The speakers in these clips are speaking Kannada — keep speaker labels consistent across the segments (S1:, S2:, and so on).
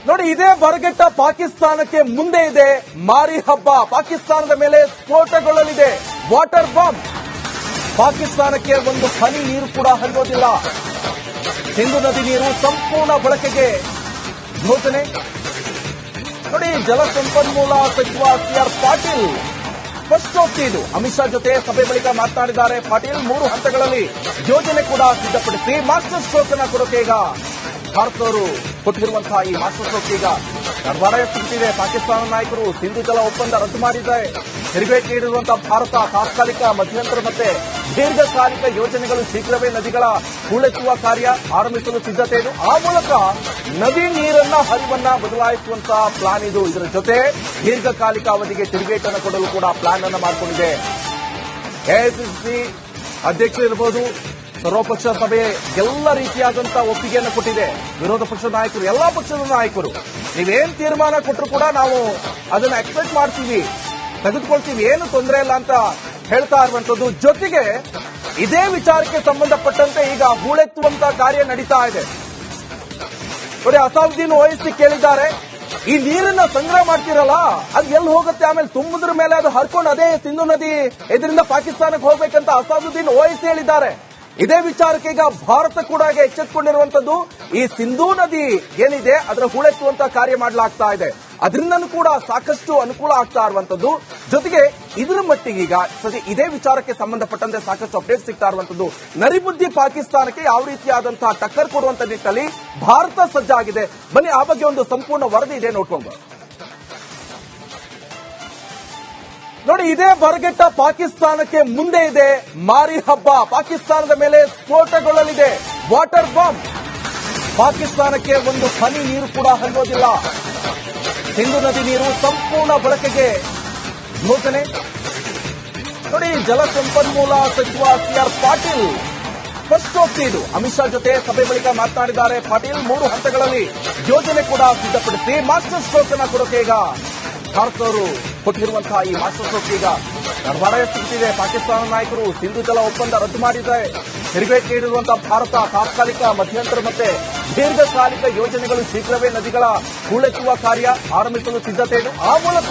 S1: ನೋಡಿ, ಇದೇ ಬರಗೆಟ್ಟ ಪಾಕಿಸ್ತಾನಕ್ಕೆ ಮುಂದೆ ಇದೆ ಮಾರಿ ಹಬ್ಬ. ಪಾಕಿಸ್ತಾನದ ಮೇಲೆ ಸ್ಫೋಟಗೊಳ್ಳಲಿದೆ ವಾಟರ್ ಬಾಂಬ್. ಪಾಕಿಸ್ತಾನಕ್ಕೆ ಒಂದು ಹನಿ ನೀರು ಕೂಡ ಹರಿಯೋದಿಲ್ಲ. ಸಿಂಧು ನದಿ ನೀರು ಸಂಪೂರ್ಣ ಬಳಕೆಗೆ ಘೋಷಣೆ. ನೋಡಿ, ಜಲಸಂಪನ್ಮೂಲ ಸಚಿವ ಸಿಆರ್ ಪಾಟೀಲ್ ಸ್ಪಷ್ಟೋಕ್ತಿ ಇದು. ಅಮಿತ್ ಶಾ ಜೊತೆ ಸಭೆ ಬಳಿಕ ಮಾತನಾಡಿದ್ದಾರೆ ಪಾಟೀಲ್. 3 ಹಂತಗಳಲ್ಲಿ ಯೋಜನೆ ಕೂಡ ಸಿದ್ಧಪಡಿಸಿ ಮಾಸ್ಟರ್ ಸ್ಟ್ರೋಕ್ ಅನ್ನು ಕೊಡೋಕೆ ಈಗ ಭಾರತದವರು ಕೊಟ್ಟಿರುವಂತಹ ಈ ಮಾಸ್ಟರ್ ಸ್ಟ್ರೋಕ್ ಈಗ ಗರ್ಭಾಡ ಎತ್ತಿದೆ. ಪಾಕಿಸ್ತಾನ ನಾಯಕರು ಸಿಂಧು ಜಲ ಒಪ್ಪಂದ ರದ್ದು ಮಾಡಿದ್ದಾರೆ. ತೆರಿಗೆ ನೀಡಿರುವಂತಹ ಭಾರತ ತಾತ್ಕಾಲಿಕ, ಮಧ್ಯಂತರ ಮತ್ತೆ ದೀರ್ಘಕಾಲಿಕ ಯೋಜನೆಗಳು ಶೀಘ್ರವೇ ನದಿಗಳ ಹೂಳೆತ್ತುವ ಕಾರ್ಯ ಆರಂಭಿಸಲು ಸಿದ್ಧತೆ ಇದು. ಆ ಮೂಲಕ ನದಿ ನೀರನ್ನ ಹರಿವನ್ನ ಬದಲಾಯಿಸುವಂತಹ ಪ್ಲಾನ್ ಇದು. ಇದರ ಜೊತೆ ದೀರ್ಘಕಾಲಿಕ ಅವಧಿಗೆ ತಿರುಗೇಟನ್ನು ಕೊಡಲು ಕೂಡ ಪ್ಲಾನ್ ಅನ್ನು ಮಾಡಿಕೊಂಡಿದೆ. ಎಐಸಿಸಿ ಅಧ್ಯಕ್ಷರಿರಬಹುದು, ಸರ್ವಪಕ್ಷ ಸಭೆ ಎಲ್ಲ ರೀತಿಯಾದಂತಹ ಒಪ್ಪಿಗೆಯನ್ನು ಕೊಟ್ಟಿದೆ. ವಿರೋಧ ಪಕ್ಷದ ನಾಯಕರು, ಎಲ್ಲಾ ಪಕ್ಷದ ನಾಯಕರು ನೀವೇನ್ ತೀರ್ಮಾನ ಕೊಟ್ಟರು ಕೂಡ ನಾವು ಅದನ್ನ ಎಕ್ಸ್ಪೆಕ್ಟ್ ಮಾಡ್ತೀವಿ, ತೆಗೆದುಕೊಳ್ತೀವಿ, ಏನು ತೊಂದರೆ ಇಲ್ಲ ಅಂತ ಹೇಳ್ತಾ ಇರುವಂತದ್ದು. ಜೊತೆಗೆ ಇದೇ ವಿಚಾರಕ್ಕೆ ಸಂಬಂಧಪಟ್ಟಂತೆ ಈಗ ಹೂಳೆತ್ತುವಂತ ಕಾರ್ಯ ನಡೀತಾ ಇದೆ. ನೋಡಿ, ಅಸಾದುದ್ದೀನ್ ಓವೈಸಿ ಕೇಳಿದ್ದಾರೆ, ಈ ನೀರನ್ನ ಸಂಗ್ರಹ ಮಾಡ್ತಿರಲ್ಲ ಅದು ಎಲ್ಲಿ ಹೋಗುತ್ತೆ, ಆಮೇಲೆ ತುಂಬುದ್ರ ಮೇಲೆ ಅದು ಹರ್ಕೊಂಡು ಅದೇ ಸಿಂಧು ನದಿ ಇದರಿಂದ ಪಾಕಿಸ್ತಾನಕ್ಕೆ ಹೋಗ್ಬೇಕಂತ ಅಸಾದುದ್ದೀನ್ ಓವೈಸಿ ಹೇಳಿದ್ದಾರೆ. ಇದೇ ವಿಚಾರಕ್ಕೆ ಈಗ ಭಾರತ ಕೂಡ ಎಚ್ಚೆತ್ತುಕೊಂಡಿರುವಂತದ್ದು. ಈ ಸಿಂಧೂ ನದಿ ಏನಿದೆ ಅದರ ಹೂಳೆತ್ತುವಂತ ಕಾರ್ಯ ಮಾಡಲಾಗ್ತಾ ಇದೆ. ಅದರಿಂದನೂ ಕೂಡ ಸಾಕಷ್ಟು ಅನುಕೂಲ ಆಗ್ತಾ ಇರುವಂತದ್ದು. ಜೊತೆಗೆ ಇದರ ಮಟ್ಟಿಗೆ ಈಗ ಸದ್ಯ ಇದೇ ವಿಚಾರಕ್ಕೆ ಸಂಬಂಧಪಟ್ಟಂತೆ ಸಾಕಷ್ಟು ಅಪ್ಡೇಟ್ ಸಿಗ್ತಾ ಇರುವಂತದ್ದು. ನರಿಬುದ್ಧಿ ಪಾಕಿಸ್ತಾನಕ್ಕೆ ಯಾವ ರೀತಿಯಾದಂತಹ ಟಕ್ಕರ್ ಕೊಡುವಂತ ನಿಟ್ಟಿನಲ್ಲಿ ಭಾರತ ಸಜ್ಜಾಗಿದೆ. ಬನ್ನಿ ಆ ಬಗ್ಗೆ ಒಂದು ಸಂಪೂರ್ಣ ವರದಿ ಇದೆ, ನೋಡ್ಕೊಂಡು. ನೋಡಿ, ಇದೇ ಬರಗೆಟ್ಟ ಪಾಕಿಸ್ತಾನಕ್ಕೆ ಮುಂದೆ ಇದೆ ಮಾರಿ ಹಬ್ಬ. ಪಾಕಿಸ್ತಾನದ ಮೇಲೆ ಸ್ಫೋಟಗೊಳ್ಳಲಿದೆ ವಾಟರ್ ಬಾಂಬ್. ಪಾಕಿಸ್ತಾನಕ್ಕೆ ಒಂದು ಹನಿ ನೀರು ಕೂಡ ಹರಿಯೋದಿಲ್ಲ. ಸಿಂಧು ನದಿ ನೀರು ಸಂಪೂರ್ಣ ಬಳಕೆಗೆ ಘೋಷಣೆ. ನೋಡಿ, ಜಲಸಂಪನ್ಮೂಲ ಸಚಿವ ಸಿಆರ್ ಪಾಟೀಲ್ ಸ್ಪಷ್ಟೋಕ್ತಿ ಇದು. ಅಮಿತ್ ಶಾ ಜೊತೆ ಸಭೆ ಬಳಿಕ ಮಾತನಾಡಿದ್ದಾರೆ ಪಾಟೀಲ್. 3 ಹಂತಗಳಲ್ಲಿ ಯೋಜನೆ ಕೂಡ ಸಿದ್ಧಪಡಿಸಿ ಮಾಸ್ಟರ್ ಸ್ಟ್ರೋಕ್ ಅನ್ನು ಕೊಡೋಕೆ ಈಗ ಭಾರತದವರು ಕೊಟ್ಟಿರುವಂತಹ ಈ ಮಾಸ್ಟರ್ ಸ್ಟ್ರೋಕ್ ಈಗ ಗರ್ಭಾಡ ಎತ್ತಿದೆ. ಪಾಕಿಸ್ತಾನ ನಾಯಕರು ಸಿಂಧು ಜಲ ಒಪ್ಪಂದ ರದ್ದು ಮಾಡಿದ್ದಾರೆ. ತೆರಿಗೆ ನೀಡಿರುವಂತಹ ಭಾರತ ತಾತ್ಕಾಲಿಕ, ಮಧ್ಯಂತರ ಮತ್ತೆ ದೀರ್ಘಕಾಲಿಕ ಯೋಜನೆಗಳು ಶೀಘ್ರವೇ ನದಿಗಳ ಹೂಳೆತ್ತುವ ಕಾರ್ಯ ಆರಂಭಿಸಲು ಸಿದ್ಧತೆ ಇದು. ಆ ಮೂಲಕ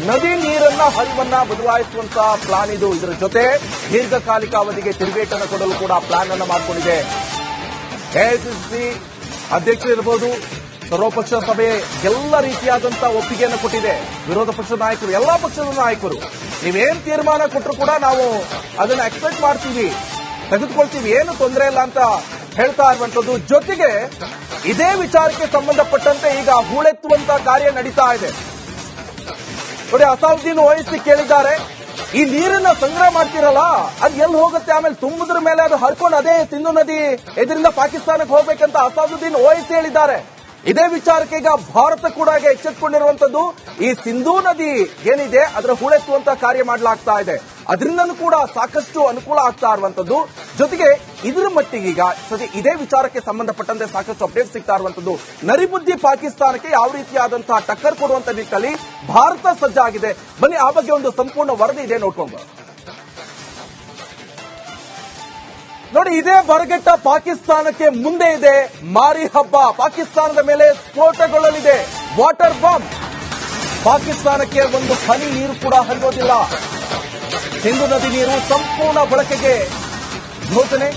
S1: ನದಿ ನೀರನ್ನ ಹರಿವನ್ನ ಬದಲಾಯಿಸುವಂತಹ ಪ್ಲಾನ್ ಇದು. ಇದರ ಜೊತೆ ದೀರ್ಘಕಾಲಿಕ ಅವಧಿಗೆ ತಿರುಗೇಟನ್ನು ಕೊಡಲು ಕೂಡ ಪ್ಲಾನ್ ಅನ್ನು ಮಾಡಿಕೊಂಡಿದೆ. ಎಐಸಿಸಿ ಅಧ್ಯಕ್ಷರಿರಬಹುದು, ಸರ್ವಪಕ್ಷ ಸಭೆ ಎಲ್ಲ ರೀತಿಯಾದಂತಹ ಒಪ್ಪಿಗೆಯನ್ನು ಕೊಟ್ಟಿದೆ. ವಿರೋಧ ಪಕ್ಷದ ನಾಯಕರು, ಎಲ್ಲಾ ಪಕ್ಷದ ನಾಯಕರು ನೀವೇನ್ ತೀರ್ಮಾನ ಕೊಟ್ಟರು ಕೂಡ ನಾವು ಅದನ್ನ ಎಕ್ಸ್ಪೆಕ್ಟ್ ಮಾಡ್ತೀವಿ, ತೆಗೆದುಕೊಳ್ತೀವಿ, ಏನು ತೊಂದರೆ ಇಲ್ಲ ಅಂತ ಹೇಳ್ತಾ ಇರುವಂತದ್ದು. ಜೊತೆಗೆ ಇದೇ ವಿಚಾರಕ್ಕೆ ಸಂಬಂಧಪಟ್ಟಂತೆ ಈಗ ಹೂಳೆತ್ತುವಂತ ಕಾರ್ಯ ನಡೀತಾ ಇದೆ. ನೋಡಿ, ಅಸಾದುದ್ದೀನ್ ಓವೈಸಿ ಕೇಳಿದ್ದಾರೆ, ಈ ನೀರನ್ನ ಸಂಗ್ರಹ ಮಾಡ್ತಿರಲ್ಲ ಅದು ಎಲ್ಲಿ ಹೋಗುತ್ತೆ, ಆಮೇಲೆ ತುಂಬುದ್ರ ಮೇಲೆ ಅದು ಹರ್ಕೊಂಡು ಅದೇ ಸಿಂಧು ನದಿ ಇದರಿಂದ ಪಾಕಿಸ್ತಾನಕ್ಕೆ ಹೋಗ್ಬೇಕಂತ ಅಸಾದುದ್ದೀನ್ ಓವೈಸಿ ಹೇಳಿದ್ದಾರೆ. ಇದೇ ವಿಚಾರಕ್ಕೆ ಈಗ ಭಾರತ ಕೂಡ ಎಚ್ಚೆತ್ತುಕೊಂಡಿರುವಂತದ್ದು. ಈ ಸಿಂಧೂ ನದಿ ಏನಿದೆ ಅದರ ಹೂಳೆತ್ತುವಂತ ಕಾರ್ಯ ಮಾಡಲಾಗ್ತಾ ಇದೆ. ಅದರಿಂದನೂ ಕೂಡ ಸಾಕಷ್ಟು ಅನುಕೂಲ ಆಗ್ತಾ ಇರುವಂತದ್ದು. ಜೊತೆಗೆ ಇದರ ಮಟ್ಟಿಗೆ ಈಗ ಸದ್ಯ ಇದೇ ವಿಚಾರಕ್ಕೆ ಸಂಬಂಧಪಟ್ಟಂತೆ ಸಾಕಷ್ಟು ಅಪ್ಡೇಟ್ ಸಿಗ್ತಾ ಇರುವಂತದ್ದು. ನರಿಬುದ್ಧಿ ಪಾಕಿಸ್ತಾನಕ್ಕೆ ಯಾವ ರೀತಿಯಾದಂತಹ ಟಕ್ಕರ್ ಕೊಡುವಂತ ನಿಟ್ಟಿನಲ್ಲಿ ಭಾರತ ಸಜ್ಜಾಗಿದೆ. ಬನ್ನಿ ಆ ಬಗ್ಗೆ ಒಂದು ಸಂಪೂರ್ಣ ವರದಿ ಇದೆ, ನೋಡ್ಕೊಂಡು. ನೋಡಿ, ಇದೇ ಬರಗೆಟ್ಟ ಪಾಕಿಸ್ತಾನಕ್ಕೆ ಮುಂದೆ ಇದೆ ಮಾರಿ ಹಬ್ಬ. ಪಾಕಿಸ್ತಾನದ ಮೇಲೆ ಸ್ಫೋಟಗೊಳ್ಳಲಿದೆ ವಾಟರ್ ಬಾಂಬ್. ಪಾಕಿಸ್ತಾನಕ್ಕೆ ಒಂದು ಹನಿ ನೀರು ಕೂಡ ಹರಿಯೋದಿಲ್ಲ. ಸಿಂಧು ನದಿ ನೀರು ಸಂಪೂರ್ಣ ಬಳಕೆಗೆ ಘೋಷಣೆ.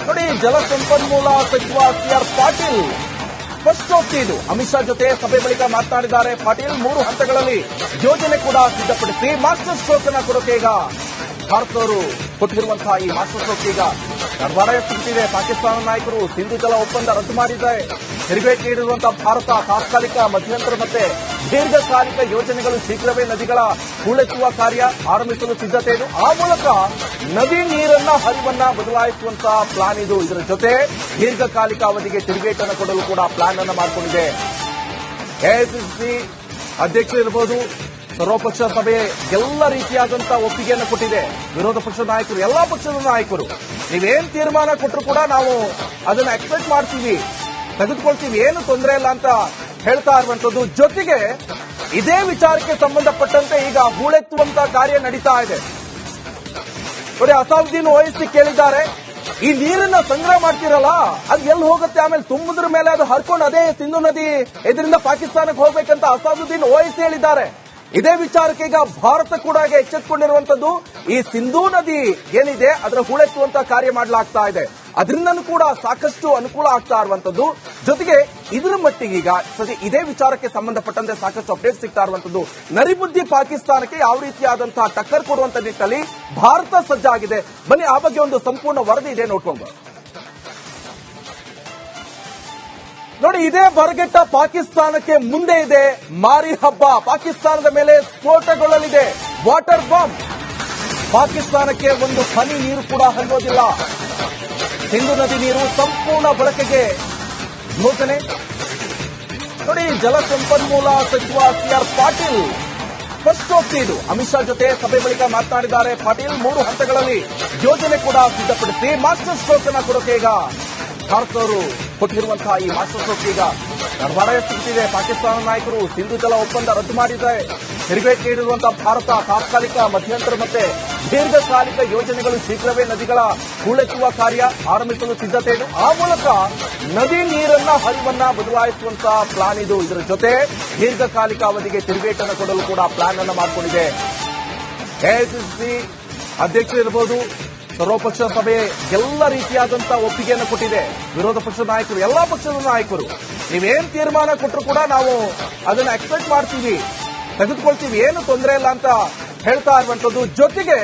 S1: ನೋಡಿ, ಜಲಸಂಪನ್ಮೂಲ ಸಚಿವ ಸಿಆರ್ ಪಾಟೀಲ್ ಸ್ಪಷ್ಟೋಕ್ತಿ ಇದು. ಅಮಿತ್ ಶಾ ಜೊತೆ ಸಭೆ ಬಳಿಕ ಮಾತನಾಡಿದ್ದಾರೆ ಪಾಟೀಲ್. 3 ಹಂತಗಳಲ್ಲಿ ಯೋಜನೆ ಕೂಡ ಸಿದ್ಧಪಡಿಸಿ ಮಾಸ್ಟರ್ ಸ್ಟ್ರೋಕ್ ಅನ್ನು ಕೊಡೋಕೆ ಈಗ ಭಾರತದವರು ಕೊಟ್ಟಿರುವಂತಹ ಈ ಮಾಸ್ಟರ್ ಸ್ಟ್ರೋಕ್ ಈಗ ಗರ್ಭಾಡ ಎತ್ತಿದೆ. ಪಾಕಿಸ್ತಾನ ನಾಯಕರು ಸಿಂಧು ಜಲ ಒಪ್ಪಂದ ರದ್ದು ಮಾಡಿದ್ದಾರೆ. ತೆರಿಗೆ ನೀಡಿರುವಂತಹ ಭಾರತ ತಾತ್ಕಾಲಿಕ, ಮಧ್ಯಂತರ ಮತ್ತೆ ದೀರ್ಘಕಾಲಿಕ ಯೋಜನೆಗಳು ಶೀಘ್ರವೇ ನದಿಗಳ ಹೂಳೆತ್ತುವ ಕಾರ್ಯ ಆರಂಭಿಸಲು ಸಿದ್ಧತೆ ಇದು. ಆ ಮೂಲಕ ನದಿ ನೀರನ್ನ ಹರಿವನ್ನ ಬದಲಾಯಿಸುವಂತಹ ಪ್ಲಾನ್ ಇದು. ಇದರ ಜೊತೆ ದೀರ್ಘಕಾಲಿಕ ಅವಧಿಗೆ ತಿರುಗೇಟನ್ನು ಕೊಡಲು ಕೂಡ ಪ್ಲಾನ್ ಅನ್ನು ಮಾಡಿಕೊಂಡಿದೆ. ಎಐಸಿಸಿ ಅಧ್ಯಕ್ಷರಿರಬಹುದು, ಸರ್ವಪಕ್ಷ ಸಭೆ ಎಲ್ಲ ರೀತಿಯಾದಂತಹ ಒಪ್ಪಿಗೆಯನ್ನು ಕೊಟ್ಟಿದೆ. ವಿರೋಧ ಪಕ್ಷದ ನಾಯಕರು, ಎಲ್ಲಾ ಪಕ್ಷದ ನಾಯಕರು ನೀವೇನ್ ತೀರ್ಮಾನ ಕೊಟ್ಟರು ಕೂಡ ನಾವು ಅದನ್ನ ಎಕ್ಸ್ಪೆಕ್ಟ್ ಮಾಡ್ತೀವಿ, ತೆಗೆದುಕೊಳ್ತೀವಿ, ಏನು ತೊಂದರೆ ಇಲ್ಲ ಅಂತ ಹೇಳ್ತಾ ಇರುವಂತದ್ದು. ಜೊತೆಗೆ ಇದೇ ವಿಚಾರಕ್ಕೆ ಸಂಬಂಧಪಟ್ಟಂತೆ ಈಗ ಹೂಳೆತ್ತುವಂತ ಕಾರ್ಯ ನಡೀತಾ ಇದೆ. ನೋಡಿ, ಅಸಾದುದ್ದೀನ್ ಓವೈಸಿ ಕೇಳಿದ್ದಾರೆ, ಈ ನೀರನ್ನ ಸಂಗ್ರಹ ಮಾಡ್ತಿರಲ್ಲ ಅದು ಎಲ್ಲಿ ಹೋಗುತ್ತೆ, ಆಮೇಲೆ ತುಂಬುದ್ರ ಮೇಲೆ ಅದು ಹರ್ಕೊಂಡು ಅದೇ ಸಿಂಧು ನದಿ ಇದರಿಂದ ಪಾಕಿಸ್ತಾನಕ್ಕೆ ಹೋಗ್ಬೇಕಂತ ಅಸಾದುದ್ದೀನ್ ಓವೈಸಿ ಹೇಳಿದ್ದಾರೆ. ಇದೇ ವಿಚಾರಕ್ಕೆ ಈಗ ಭಾರತ ಕೂಡ ಎಚ್ಚೆತ್ತುಕೊಂಡಿರುವಂತದ್ದು. ಈ ಸಿಂಧೂ ನದಿ ಏನಿದೆ ಅದರ ಹೂಳೆತ್ತುವಂತ ಕಾರ್ಯ ಮಾಡಲಾಗ್ತಾ ಇದೆ, ಅದರಿಂದನೂ ಕೂಡ ಸಾಕಷ್ಟು ಅನುಕೂಲ ಆಗ್ತಾ ಇರುವಂತದ್ದು. ಜೊತೆಗೆ ಇದರ ಮಟ್ಟಿಗೆ ಈಗ ಸದ್ಯ ಇದೇ ವಿಚಾರಕ್ಕೆ ಸಂಬಂಧಪಟ್ಟಂತೆ ಸಾಕಷ್ಟು ಅಪ್ಡೇಟ್ ಸಿಗ್ತಾ ಇರುವಂತದ್ದು. ನರಿಬುದ್ಧಿ ಪಾಕಿಸ್ತಾನಕ್ಕೆ ಯಾವ ರೀತಿಯಾದಂತಹ ಟಕ್ಕರ್ ಕೊಡುವಂತ ನಿಟ್ಟಿನಲ್ಲಿ ಭಾರತ ಸಜ್ಜಾಗಿದೆ. ಬನ್ನಿ ಆ ಬಗ್ಗೆ ಒಂದು ಸಂಪೂರ್ಣ ವರದಿ ಇದೆ, ನೋಡ್ಕೊಂಡು ನೋಡಿ. ಇದೇ ಬರಗೆಟ್ಟ ಪಾಕಿಸ್ತಾನಕ್ಕೆ ಮುಂದೆ ಇದೆ ಮಾರಿ ಹಬ್ಬ. ಪಾಕಿಸ್ತಾನದ ಮೇಲೆ ಸ್ಫೋಟಗೊಳ್ಳಲಿದೆ ವಾಟರ್ ಬಾಂಬ್. ಪಾಕಿಸ್ತಾನಕ್ಕೆ ಒಂದು ಹನಿ ನೀರು ಕೂಡ ಹರಿಯೋದಿಲ್ಲ. ಸಿಂಧು ನದಿ ನೀರು ಸಂಪೂರ್ಣ ಬಳಕೆಗೆ ಘೋಷಣೆ. ನೋಡಿ, ಜಲಸಂಪನ್ಮೂಲ ಸಚಿವ ಸಿಆರ್ ಪಾಟೀಲ್ ಸ್ಪಷ್ಟೋಕ್ತಿ ಇದು. ಅಮಿತ್ ಶಾ ಜೊತೆ ಸಭೆ ಬಳಿಕ ಮಾತನಾಡಿದ್ದಾರೆ ಪಾಟೀಲ್. 3 ಹಂತಗಳಲ್ಲಿ ಯೋಜನೆ ಕೂಡ ಸಿದ್ಧಪಡಿಸಿ ಮಾಸ್ಟರ್ ಸ್ಟ್ರೋಕ್ ಅನ್ನ ಕೊಡೋಕೆ ಈಗ ಭಾರತದವರು ಕೊಟ್ಟಿರುವಂತಹ ಈ ಮಾಸ್ಟರ್ ಸ್ಟ್ರೋಕ್ ಈಗ ಗರ್ಭಾಡ ಎತ್ತಿದೆ. ಪಾಕಿಸ್ತಾನ ನಾಯಕರು ಸಿಂಧು ಜಲ ಒಪ್ಪಂದ ರದ್ದು ಮಾಡಿದ್ದಾರೆ. ತಿರುಗೇಟು ನೀಡಿರುವಂತಹ ಭಾರತ ತಾತ್ಕಾಲಿಕ, ಮಧ್ಯಂತರ ಮತ್ತೆ ದೀರ್ಘಕಾಲಿಕ ಯೋಜನೆಗಳು ಶೀಘ್ರವೇ ನದಿಗಳ ಹೂಳೆತ್ತುವ ಕಾರ್ಯ ಆರಂಭಿಸಲು ಸಿದ್ಧತೆ ಇದೆ. ಆ ಮೂಲಕ ನದಿ ನೀರನ್ನ ಹರಿವನ್ನ ಬದಲಾಯಿಸುವಂತಹ ಪ್ಲಾನ್ ಇದು. ಇದರ ಜೊತೆ ದೀರ್ಘಕಾಲಿಕ ಅವಧಿಗೆ ತಿರುಗೇಟನ್ನು ಕೊಡಲು ಕೂಡ ಪ್ಲಾನ್ ಅನ್ನು ಮಾಡಿಕೊಂಡಿದೆ. ಎಐಸಿಸಿ ಅಧ್ಯಕ್ಷರಿರಬಹುದು, ಸರ್ವಪಕ್ಷ ಸಭೆ ಎಲ್ಲ ರೀತಿಯಾದಂತಹ ಒಪ್ಪಿಗೆಯನ್ನು ಕೊಟ್ಟಿದೆ. ವಿರೋಧ ಪಕ್ಷದ ನಾಯಕರು, ಎಲ್ಲಾ ಪಕ್ಷದ ನಾಯಕರು ನೀವೇನ್ ತೀರ್ಮಾನ ಕೊಟ್ಟರು ಕೂಡ ನಾವು ಅದನ್ನ ಎಕ್ಸ್ಪೆಕ್ಟ್ ಮಾಡ್ತೀವಿ, ತೆಗೆದುಕೊಳ್ತೀವಿ, ಏನು ತೊಂದರೆ ಇಲ್ಲ ಅಂತ ಹೇಳ್ತಾ ಇರುವಂತದ್ದು. ಜೊತೆಗೆ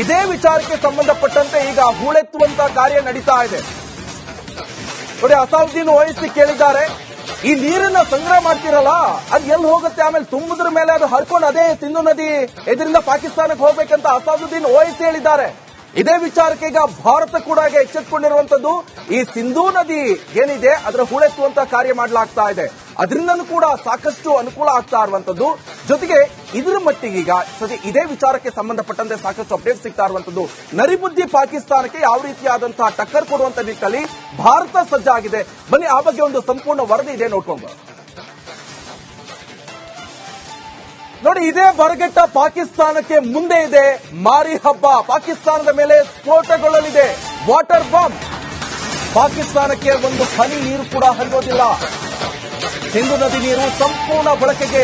S1: ಇದೇ ವಿಚಾರಕ್ಕೆ ಸಂಬಂಧಪಟ್ಟಂತೆ ಈಗ ಹೂಳೆತ್ತುವಂತ ಕಾರ್ಯ ನಡೀತಾ ಇದೆ. ನೋಡಿ, ಅಸಾದುದ್ದೀನ್ ಓವೈಸಿ ಕೇಳಿದ್ದಾರೆ, ಈ ನೀರನ್ನ ಸಂಗ್ರಹ ಮಾಡ್ತಿರಲ್ಲ ಅದು ಎಲ್ಲಿ ಹೋಗುತ್ತೆ, ಆಮೇಲೆ ತುಂಬುದ್ರ ಮೇಲೆ ಅದು ಹರ್ಕೊಂಡು ಅದೇ ಸಿಂಧು ನದಿ ಇದರಿಂದ ಪಾಕಿಸ್ತಾನಕ್ಕೆ ಹೋಗ್ಬೇಕಂತ ಅಸಾದುದ್ದೀನ್ ಓವೈಸಿ ಹೇಳಿದ್ದಾರೆ. ಇದೇ ವಿಚಾರಕ್ಕೆ ಈಗ ಭಾರತ ಕೂಡ ಎಚ್ಚೆತ್ತುಕೊಂಡಿರುವಂತದ್ದು. ಈ ಸಿಂಧೂ ನದಿ ಏನಿದೆ ಅದರ ಹೂಳೆತ್ತುವಂತ ಕಾರ್ಯ ಮಾಡಲಾಗ್ತಾ ಇದೆ, ಅದರಿಂದನೂ ಕೂಡ ಸಾಕಷ್ಟು ಅನುಕೂಲ ಆಗ್ತಾ ಇರುವಂತದ್ದು. ಜೊತೆಗೆ ಇದರ ಮಟ್ಟಿಗೆ ಈಗ ಸದ್ಯ ಇದೇ ವಿಚಾರಕ್ಕೆ ಸಂಬಂಧಪಟ್ಟಂತೆ ಸಾಕಷ್ಟು ಅಪ್ಡೇಟ್ ಸಿಗ್ತಾ ಇರುವಂತದ್ದು. ನರಿಬುದ್ಧಿ ಪಾಕಿಸ್ತಾನಕ್ಕೆ ಯಾವ ರೀತಿಯಾದಂತಹ ಟಕ್ಕರ್ ಕೊಡುವಂತ ನಿಟ್ಟಿನಲ್ಲಿ ಭಾರತ ಸಜ್ಜಾಗಿದೆ. ಬನ್ನಿ ಆ ಬಗ್ಗೆ ಒಂದು ಸಂಪೂರ್ಣ ವರದಿ ಇದೆ, ನೋಡ್ಕೊಂಡು ನೋಡಿ. ಇದೇ ಬರಗೆಟ್ಟ ಪಾಕಿಸ್ತಾನಕ್ಕೆ ಮುಂದೆ ಇದೆ ಮಾರಿ ಹಬ್ಬ. ಪಾಕಿಸ್ತಾನದ ಮೇಲೆ ಸ್ಫೋಟಗೊಳ್ಳಲಿದೆ ವಾಟರ್ ಬಾಂಬ್. ಪಾಕಿಸ್ತಾನಕ್ಕೆ ಒಂದು ಹನಿ ನೀರು ಕೂಡ ಹರಿಯೋದಿಲ್ಲ. ಸಿಂಧು ನದಿ ನೀರು ಸಂಪೂರ್ಣ ಬಳಕೆಗೆ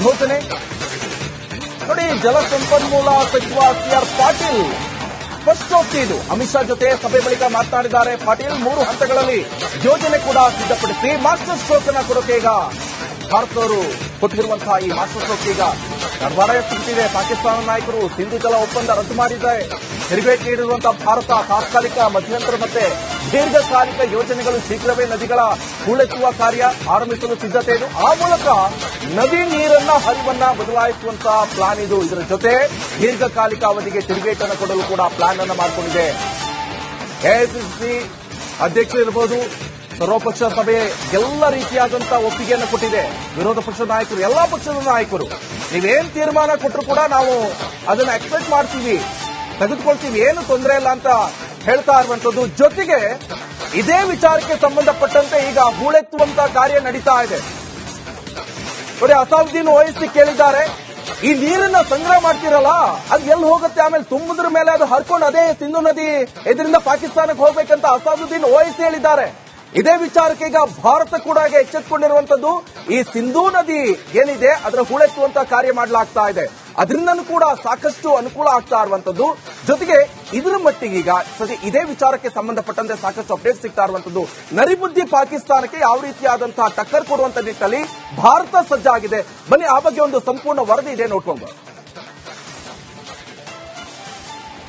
S1: ಘೋಷಣೆ. ನೋಡಿ, ಜಲಸಂಪನ್ಮೂಲ ಸಚಿವ ಸಿಆರ್ ಪಾಟೀಲ್ ಸ್ಪಷ್ಟೋಕ್ತಿ ಇದು. ಅಮಿತ್ ಶಾ ಜೊತೆ ಸಭೆ ಬಳಿಕ ಮಾತನಾಡಿದ್ದಾರೆ ಪಾಟೀಲ್. 3 ಹಂತಗಳಲ್ಲಿ ಯೋಜನೆ ಕೂಡ ಸಿದ್ಧಪಡಿಸಿ ಮಾಸ್ಟರ್ ಸ್ಟ್ರೋಕ್ ಅನ್ನ ಕೊಡೋಕೆ ಈಗ ಭಾರತದವರು ಕೊಟ್ಟಿರುವಂತಹ ಈ ಮಾಸ್ಟರ್ ಸ್ಟ್ರೋಕ್ ಈಗ ಗರ್ಭಾಡ ಎತ್ತಿದೆ. ಪಾಕಿಸ್ತಾನ ನಾಯಕರು ಸಿಂಧು ಜಲ ಒಪ್ಪಂದ ರದ್ದು ಮಾಡಿದ್ದಾರೆ. ತಿರುಗೇಟು ನೀಡಿರುವಂತಹ ಭಾರತ ತಾತ್ಕಾಲಿಕ, ಮಧ್ಯಂತರ ಮತ್ತೆ ದೀರ್ಘಕಾಲಿಕ ಯೋಜನೆಗಳು ಶೀಘ್ರವೇ ನದಿಗಳ ಹೂಳೆತ್ತುವ ಕಾರ್ಯ ಆರಂಭಿಸಲು ಸಿದ್ಧತೆ ಇದೆ. ಆ ಮೂಲಕ ನದಿ ನೀರನ್ನ ಹರಿವನ್ನ ಬದಲಾಯಿಸುವಂತಹ ಪ್ಲಾನ್ ಇದು. ಇದರ ಜೊತೆ ದೀರ್ಘಕಾಲಿಕ ಅವಧಿಗೆ ತಿರುಗೇಟನ್ನು ಕೊಡಲು ಕೂಡ ಪ್ಲಾನ್ ಅನ್ನು ಮಾಡಿಕೊಂಡಿದೆ. ಎಐಸಿಸಿ ಅಧ್ಯಕ್ಷರಿರಬಹುದು, ಸರ್ವಪಕ್ಷ ಸಭೆ ಎಲ್ಲ ರೀತಿಯಾದಂತಹ ಒಪ್ಪಿಗೆಯನ್ನು ಕೊಟ್ಟಿದೆ. ವಿರೋಧ ಪಕ್ಷದ ನಾಯಕರು, ಎಲ್ಲಾ ಪಕ್ಷದ ನಾಯಕರು ನೀವೇನ್ ತೀರ್ಮಾನ ಕೊಟ್ಟರು ಕೂಡ ನಾವು ಅದನ್ನ ಎಕ್ಸ್ಪೆಕ್ಟ್ ಮಾಡ್ತೀವಿ, ತೆಗೆದುಕೊಳ್ತೀವಿ, ಏನು ತೊಂದರೆ ಇಲ್ಲ ಅಂತ ಹೇಳ್ತಾ ಇರುವಂತದ್ದು. ಜೊತೆಗೆ ಇದೇ ವಿಚಾರಕ್ಕೆ ಸಂಬಂಧಪಟ್ಟಂತೆ ಈಗ ಹೂಳೆತ್ತುವಂತ ಕಾರ್ಯ ನಡೀತಾ ಇದೆ. ನೋಡಿ, ಅಸಾದುದ್ದೀನ್ ಓವೈಸಿ ಕೇಳಿದ್ದಾರೆ, ಈ ನೀರನ್ನ ಸಂಗ್ರಹ ಮಾಡ್ತಿರಲ್ಲ ಅದು ಎಲ್ಲಿ ಹೋಗುತ್ತೆ, ಆಮೇಲೆ ತುಂಬುದ್ರ ಮೇಲೆ ಅದು ಹರ್ಕೊಂಡು ಅದೇ ಸಿಂಧು ನದಿ ಇದರಿಂದ ಪಾಕಿಸ್ತಾನಕ್ಕೆ ಹೋಗ್ಬೇಕಂತ ಅಸಾದುದ್ದೀನ್ ಓವೈಸಿ ಹೇಳಿದ್ದಾರೆ. ಇದೇ ವಿಚಾರಕ್ಕೆ ಈಗ ಭಾರತ ಕೂಡ ಎಚ್ಚೆತ್ತುಕೊಂಡಿರುವಂತದ್ದು. ಈ ಸಿಂಧೂ ನದಿ ಏನಿದೆ ಅದರ ಹೂಳೆತ್ತುವಂತ ಕಾರ್ಯ ಮಾಡಲಾಗ್ತಾ ಇದೆ, ಅದರಿಂದನೂ ಕೂಡ ಸಾಕಷ್ಟು ಅನುಕೂಲ ಆಗ್ತಾ ಇರುವಂತದ್ದು. ಜೊತೆಗೆ ಇದರ ಮಟ್ಟಿಗೆ ಈಗ ಸದ್ಯ ಇದೇ ವಿಚಾರಕ್ಕೆ ಸಂಬಂಧಪಟ್ಟಂತೆ ಸಾಕಷ್ಟು ಅಪ್ಡೇಟ್ ಸಿಗ್ತಾ ಇರುವಂತದ್ದು. ನರಿಬುದ್ಧಿ ಪಾಕಿಸ್ತಾನಕ್ಕೆ ಯಾವ ರೀತಿಯಾದಂತಹ ಟಕ್ಕರ್ ಕೊಡುವಂತ ನಿಟ್ಟಿನಲ್ಲಿ ಭಾರತ ಸಜ್ಜಾಗಿದೆ. ಬನ್ನಿ ಆ ಬಗ್ಗೆ ಒಂದು ಸಂಪೂರ್ಣ ವರದಿ ಇದೆ, ನೋಡ್ಕೊಂಡು